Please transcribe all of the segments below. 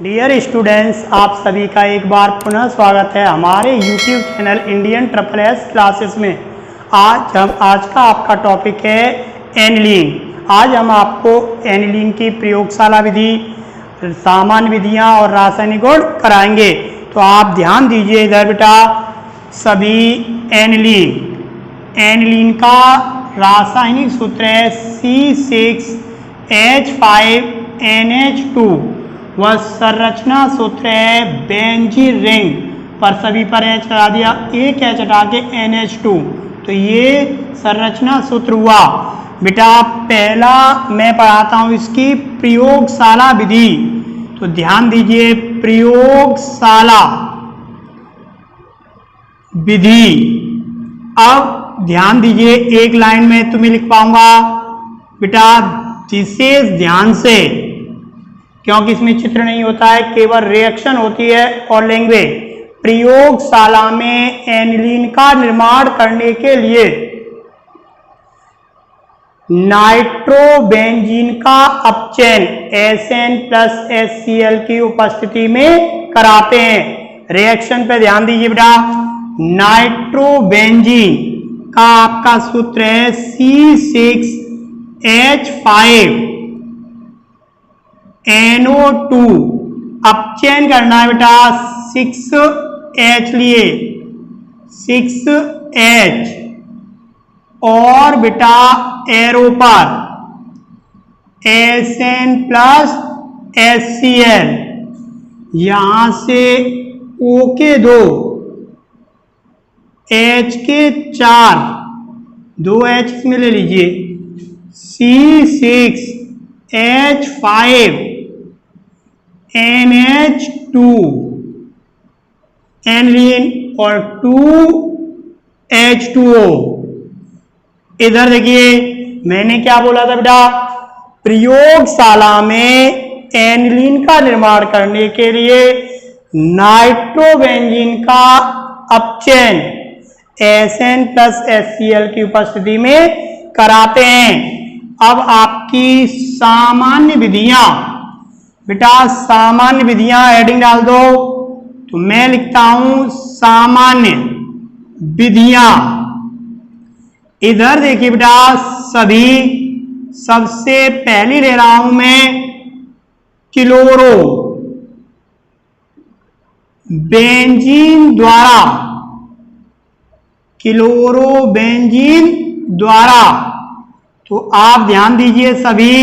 Dear students, आप सभी का एक बार पुनः स्वागत है हमारे YouTube channel Indian triple S classes में। आज का आपका टॉपिक है एनिलीन। आज हम आपको एनिलीन की प्रयोगशाला विधि, सामान्य विधियां और रासायनिक गुण कराएंगे। तो आप ध्यान दीजिए इधर बेटा। सभी एनिलीन का रासायनिक सूत्र है C6H5NH2। वह संरचना सूत्र है बेंजीन रिंग पर सभी पर H करा दिया, एक H हटा के NH2। तो ये संरचना सूत्र हुआ बेटा। पहला मैं पढ़ाता हूं इसकी प्रयोगशाला विधि। तो ध्यान दीजिए, प्रयोगशाला विधि। अब ध्यान दीजिए, एक लाइन में तुम्हें लिख पाऊंगा बेटा विशेष ध्यान से, क्योंकि इसमें चित्र नहीं होता है, केवल रिएक्शन होती है और लैंग्वेज। प्रयोगशाला में एनिलीन का निर्माण करने के लिए नाइट्रोबेंजीन का अपचयन SN+HCl की उपस्थिति में कराते हैं। रिएक्शन पे ध्यान दीजिए बेटा। नाइट्रोबेंजीन का आपका सूत्र है C6H5NO2। अपचयन करना है बेटा, 6H लिए, 6H और बेटा एरो पर SN+HCl। यहां से O के 2, H के 4, 2 H में ले लीजिए, C6H5NH2 एनिलीन और 2H2O। इधर देखिए, मैंने क्या बोला था बेटा, प्रयोगशाला में एनिलीन का निर्माण करने के लिए नाइट्रोबेंजीन का अपचयन SN+HCl की उपस्थिति में कराते हैं। अब आपकी सामान्य विधियां बेटा, सामान्य विधियां हेडिंग डाल दो। तो मैं लिखता हूं सामान्य विधियां। इधर देखिए बेटा, सभी सबसे पहली ले रहा हूं मैं क्लोरोबेंजीन द्वारा। तो आप ध्यान दीजिए सभी,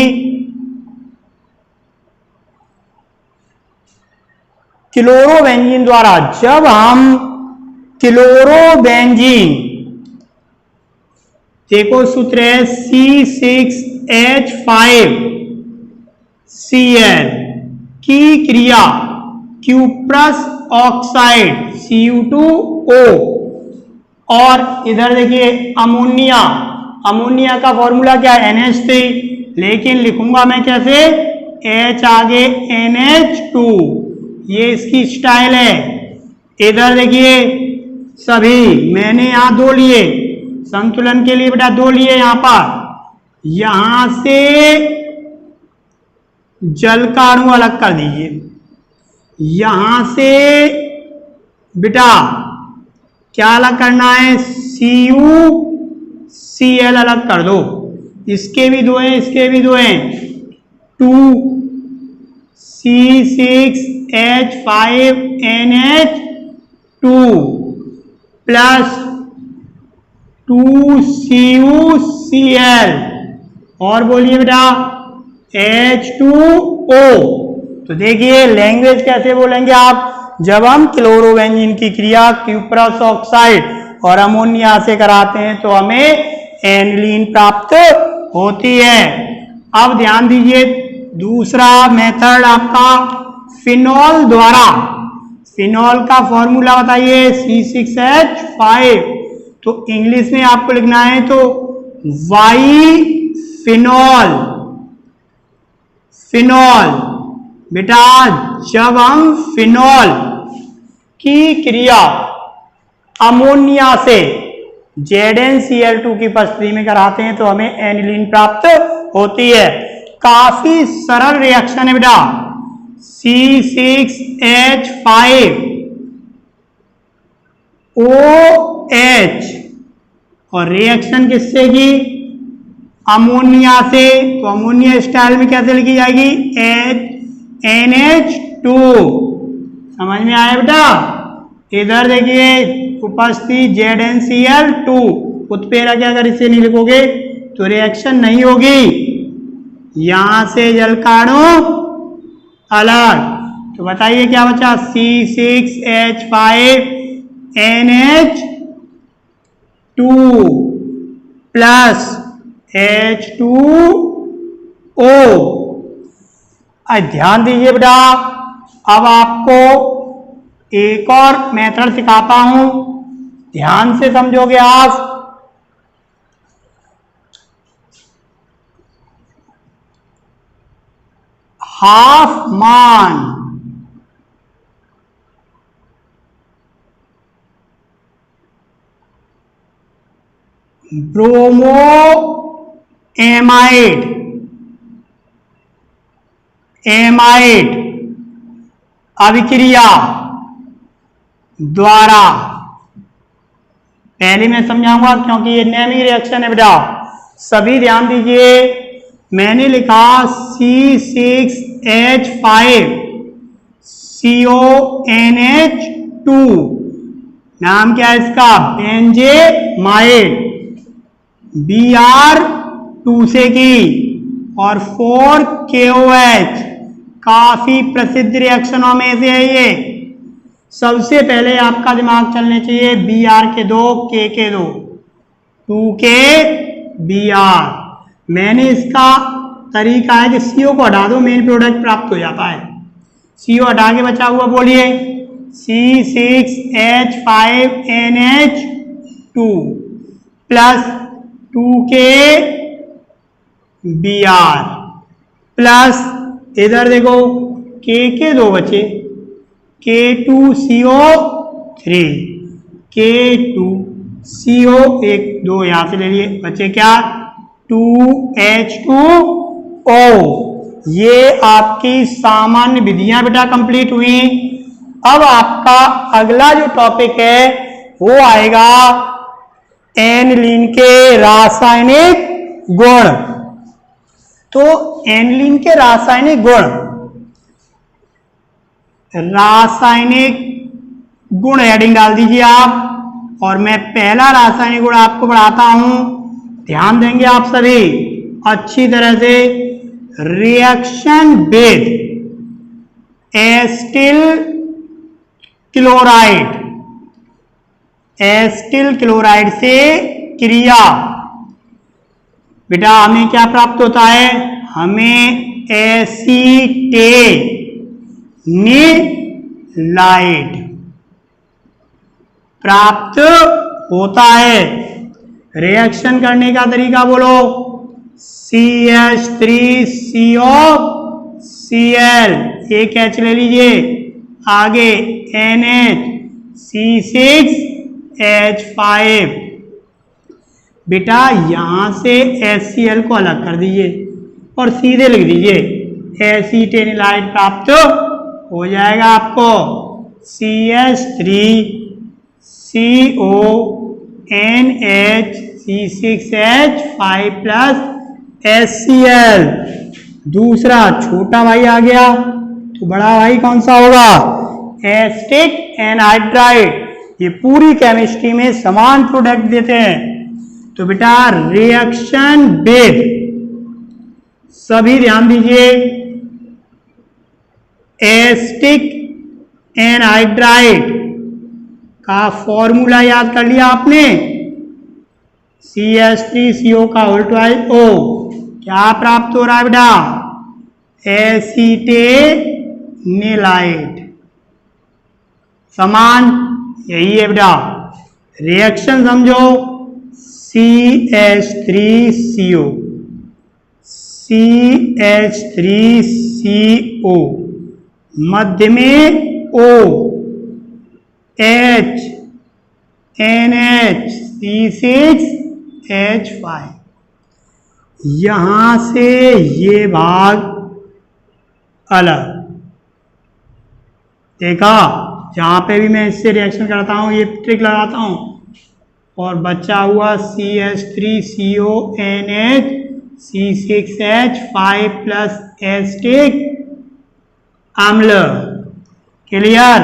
क्लोरोबेंजीन द्वारा। जब हम क्लोरोबेंजीन, देखो सूत्र है C6H5Cl की क्रिया क्यूप्रस ऑक्साइड Cu2O, और इधर देखिए अमोनिया का फॉर्मूला क्या है, NH3, लेकिन लिखूंगा मैं कैसे, H आगे NH2। ये इसकी स्टाइल है। इधर देखिए सभी, मैंने यहां 2 लिए, संतुलन के लिए बेटा 2 लिए यहां पर। यहां से जल का अणु अलग कर दीजिए, यहां से बेटा क्या अलग करना है, CuCl अलग कर दो। इसके भी 2 हैं, इसके भी 2 हैं। 2C6H5NH2 प्लस 2CuCl, और बोलिए बेटा H2O। तो देखिए लैंग्वेज कैसे बोलेंगे आप, जब हम क्लोरोबेंजीन की क्रिया क्यूप्रस ऑक्साइड और अमोनिया से कराते हैं तो हमें एनिलीन प्राप्त होती है। अब ध्यान दीजिए, दूसरा मेथड आपका फिनॉल द्वारा। फिनॉल का फॉर्मूला बताइए, C6H5। तो इंग्लिश में आपको लिखना है तो फिनॉल बेटा। जब हम फिनॉल की क्रिया अमोनिया से ZnCl2 की उपस्थिति में कराते हैं तो हमें एनिलीन प्राप्त होती है। काफी सरल रिएक्शन है बेटा, C6H5OH और रिएक्शन किससे की? अमोनिया से। तो अमोनिया स्टाइल में कैसे लिखी जाएगी? NH2। समझ में आया बेटा? इधर देखिए उपस्थित ZnCl2, उत्प्रेरक अगर इसे नहीं लिखोगे तो रिएक्शन नहीं होगी। यहां से जल काणु अलग। तो बताइए क्या बचा? C6H5NH2 plus H2O। ध्यान दीजिए बेटा, अब आपको एक और मेथड सिखाता हूं, ध्यान से समझोगे आप। हाफमान ब्रोमोएमाइड अभिक्रिया द्वारा, पहले मैं समझाऊंगा क्योंकि ये नेमिंग रिएक्शन है बेटा, सभी ध्यान दीजिए। मैंने लिखा C6H5CONH2, नाम क्या है इसका? बेंजेमाइड, Br2 से की, और 4KOH, काफी प्रसिद्ध रिएक्शनों में से है ये। सबसे पहले आपका दिमाग चलने चाहिए Br के 2, K के 2, 2K Br। मैंने इसका तरीका है कि CO को हटा दो, मेन प्रोडक्ट प्राप्त हो जाता है। CO हटा के बचा हुआ बोलिए C6H5NH2 plus 2K Br plus इधर देखो K के 2 बचे, K2CO3, K2CO 1 2 यहां से ले लिए, बचे क्या? 2H2O। ये आपकी सामान्य विधियां बेटा कंप्लीट हुई। अब आपका अगला जो टॉपिक है वो आएगा एनिलीन के रासायनिक गुण। तो एनिलीन के रासायनिक गुण हेडिंग डाल दीजिए आप, और मैं पहला रासायनिक गुण आपको पढ़ाता हूं। ध्यान देंगे आप सभी अच्छी तरह से। रिएक्शन विद एस्टिल क्लोराइड से क्रिया। बेटा हमें क्या प्राप्त होता है? हमें एसीटेनिलाइट प्राप्त होता है। रिएक्शन करने का तरीका बोलो। CH3COCl, एक H ले लीजिए, आगे NH, C6H5। बेटा यहां से HCl को अलग कर दीजिए और सीधे लिख दीजिए एसीटेनिलाइट प्राप्त हो जाएगा आपको। CH3CONH C6H5 plus HCl। दूसरा छोटा भाई आ गया, तो बड़ा भाई कौन सा होगा? Acetic anhydride. ये पूरी केमिस्ट्री में समान प्रोडक्ट देते हैं। तो बेटा रिएक्शन विद, सभी ध्यान दीजिए, एसिटिक एनहाइड्राइड का फॉर्मूला याद कर लिया आपने? CH3CO का O। क्या प्राप्त हो रहा है बेटा? एसीटेनिलाइट। समान यही है बेटा। रिएक्शन समझो। CH3CO मध्य में O, H, NH, C6H5। यहां से ये भाग अलग, देखा, जहां पे भी मैं इससे रिएक्शन करता हूं ये ट्रिक लगाता हूं और बचा हुआ CH3CONH C6H5 प्लस एसिटिक अम्ल। क्लियर।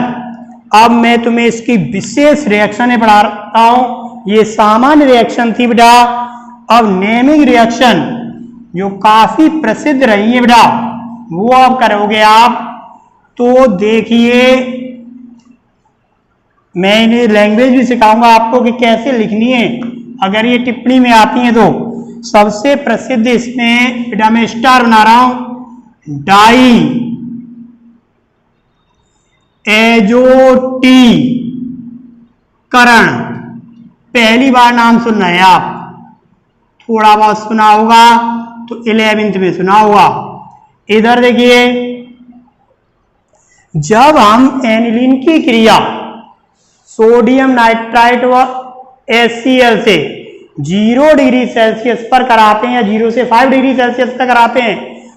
अब मैं तुम्हें इसकी विशेष रिएक्शन पढ़ा रहा हूं। ये सामान्य रिएक्शन थी बेटा। अब नेमिंग रिएक्शन जो काफी प्रसिद्ध रही है बेटा वो अब करोगे आप। तो देखिए मैं इन्हें लैंग्वेज भी सिखाऊंगा आपको कि कैसे लिखनी है अगर ये टिप्पणी में आती है तो। सबसे प्रसिद्ध इसमें बेटा मैं स्टार बना रहा हूं, डाई एजोटीकरण। पहली बार नाम सुन रहे हैं आप, थोड़ा बहुत सुना होगा तो 11th में सुना होगा। इधर देखिए, जब हम एनिलीन की क्रिया सोडियम नाइट्राइट व HCl से 0 डिग्री सेल्सियस पर कराते हैं या 0 से 5 डिग्री सेल्सियस तक कराते हैं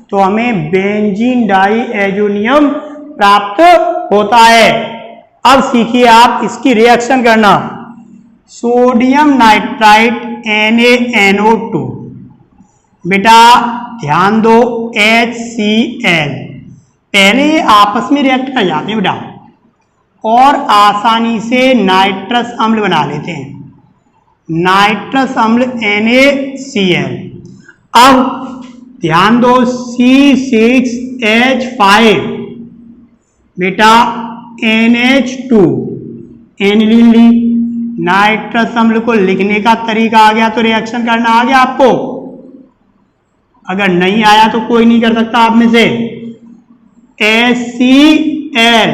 तो हमें बेंजीन डाई एजोनियम प्राप्त होता है। अब सीखिए आप इसकी रिएक्शन करना। सोडियम नाइट्राइट NaNO2 बेटा ध्यान दो, HCl पहले ये आपस में रिएक्ट कर जाते हैं बेटा और आसानी से नाइट्रस अम्ल बना लेते हैं, नाइट्रस अम्ल NaCl। अब ध्यान दो, C6H5 बेटा NH2 एनिलीन ली। नाइट्रस अम्ल को लिखने का तरीका आ गया तो रिएक्शन करना आ गया आपको। अगर नहीं आया तो कोई नहीं कर सकता आप में से। HCl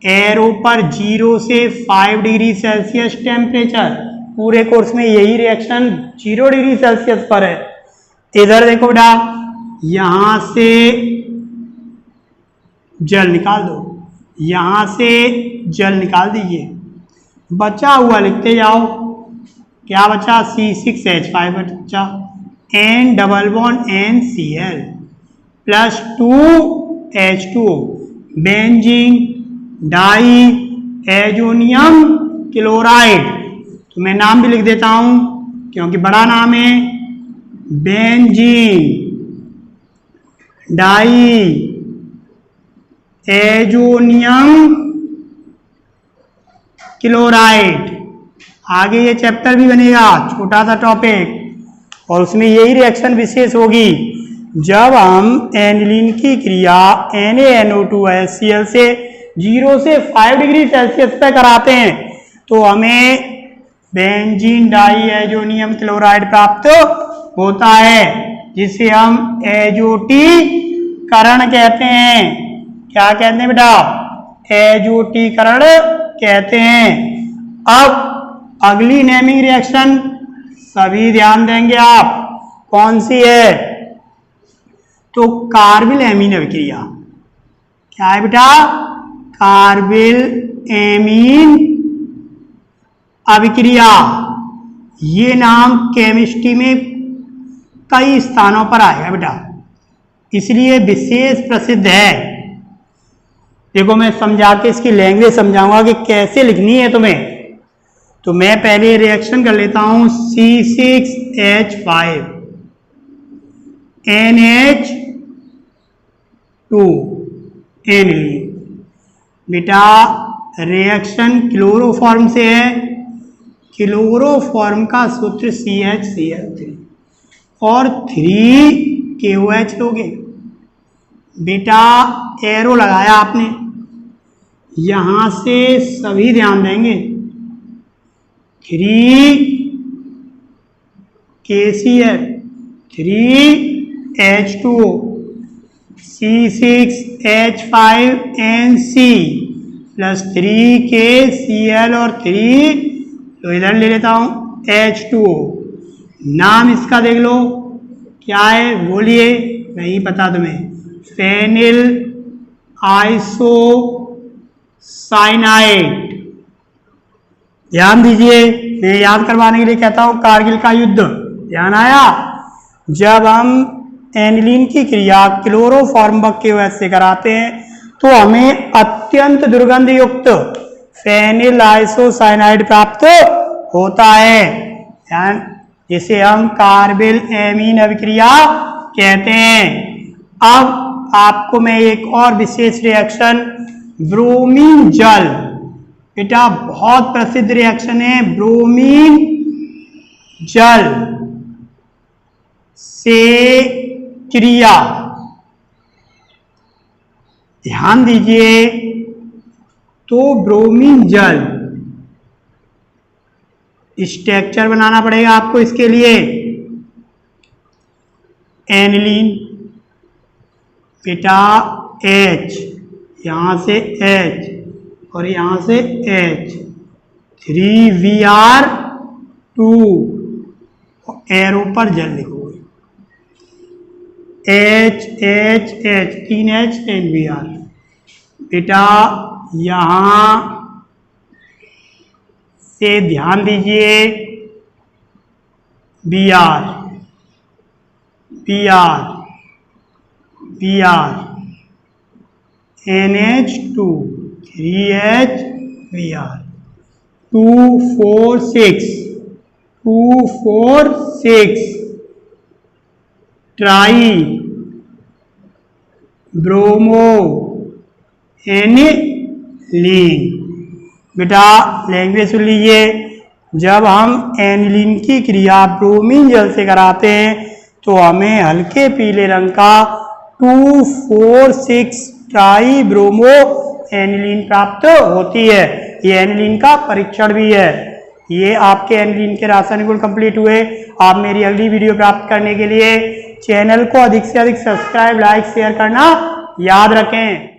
एरो पर 0 से 5 डिग्री सेल्सियस टेम्परेचर, पूरे कोर्स में यही रिएक्शन 0 डिग्री सेल्सियस पर है। इधर देखो बेटा, यहां से जल निकाल दो, यहां से जल निकाल दीजिए, बचा हुआ लिखते जाओ। क्या बचा? C6H5 बचा, N double bond NCl plus 2H2O benzene diazonium chloride. तो मैं नाम भी लिख देता हूं क्योंकि बड़ा नाम है, बेंजीन डाई एजोनियम क्लोराइड। आगे ये चैप्टर भी बनेगा, छोटा सा टॉपिक, और उसमें यही रिएक्शन विशेष होगी। जब हम एनिलीन की क्रिया NaNO2HCl से 0 से 5 डिग्री सेल्सियस पे कराते हैं तो हमें बेंजीन डाई एजोनियम क्लोराइड प्राप्त होता है, जिसे हम एजोटीकरण कहते हैं। क्या कहते हैं बेटा? एजोटीकरण कहते हैं। अब अगली नेमिंग रिएक्शन सभी ध्यान देंगे आप, कौन सी है? तो कार्बिल एमीन अभिक्रिया। क्या है बेटा? कार्बिल एमीन अभिक्रिया। ये नाम केमिस्ट्री में कई स्थानों पर आएगा बेटा, इसलिए विशेष प्रसिद्ध है। देखो मैं समझा के इसकी लैंग्वेज समझाऊंगा कि कैसे लिखनी है तुम्हें। तो मैं पहले रिएक्शन कर लेता हूं, C6H5 NH2 एनिलीन। बेटा रिएक्शन क्लोरोफॉर्म से है, क्लोरोफॉर्म का सूत्र CHCl3 और 3KOH लोगे। बेटा एरो लगाया आपने, यहां से सभी ध्यान देंगे, 3KCl 3H2O C6H5NC plus 3KCl और 3 तो इधर ले लेता हूं H2O। नाम इसका देख लो, क्या है बोलिए? नहीं पता तुम्हें? Phenyl isocyanide. ध्यान दीजिए, मैं याद करवाने के लिए कहता हूं, कारगिल का युद्ध ध्यान आया? जब हम एनिलीन की क्रिया क्लोरोफॉर्म KOH से कराते हैं तो हमें अत्यंत दुर्गंध युक्त फेनिल आइसोसाइनाइड प्राप्त होता है, जिसे हम कार्बिल एमीन अभिक्रिया कहते हैं। अब आपको मैं एक और विशेष रिएक्शन ब्रोमीन जल, बेटा बहुत प्रसिद्ध रिएक्शन है, ब्रोमीन जल से क्रिया, ध्यान दीजिए। तो ब्रोमीन जल स्ट्रक्चर बनाना पड़ेगा आपको इसके लिए। एनिलीन, बेटा H, यहां से H और यहां से H, 3Br2, एरो पर जल लिखोगे, H H H, 3H 3Br। बेटा यहां से ध्यान दीजिए, Br Br Br, NH2, 3H Br, 2 4 6, 2 4 6, try bromo aniline. बेटा लैंग्वेज सुन लीजिए, जब हम एनिलीन की क्रिया ब्रोमीन जल से कराते हैं तो हमें हल्के पीले रंग का 2,4,6 ट्राई ब्रोमो एनिलीन प्राप्त होती है। ये एनिलीन का परीक्षण भी है। ये आपके एनिलीन के रासायनिक गुण कंप्लीट हुए। आप मेरी अगली वीडियो प्राप्त करने के लिए चैनल को अधिक से अधिक सब्सक्राइब, लाइक, शेयर करना याद रखें।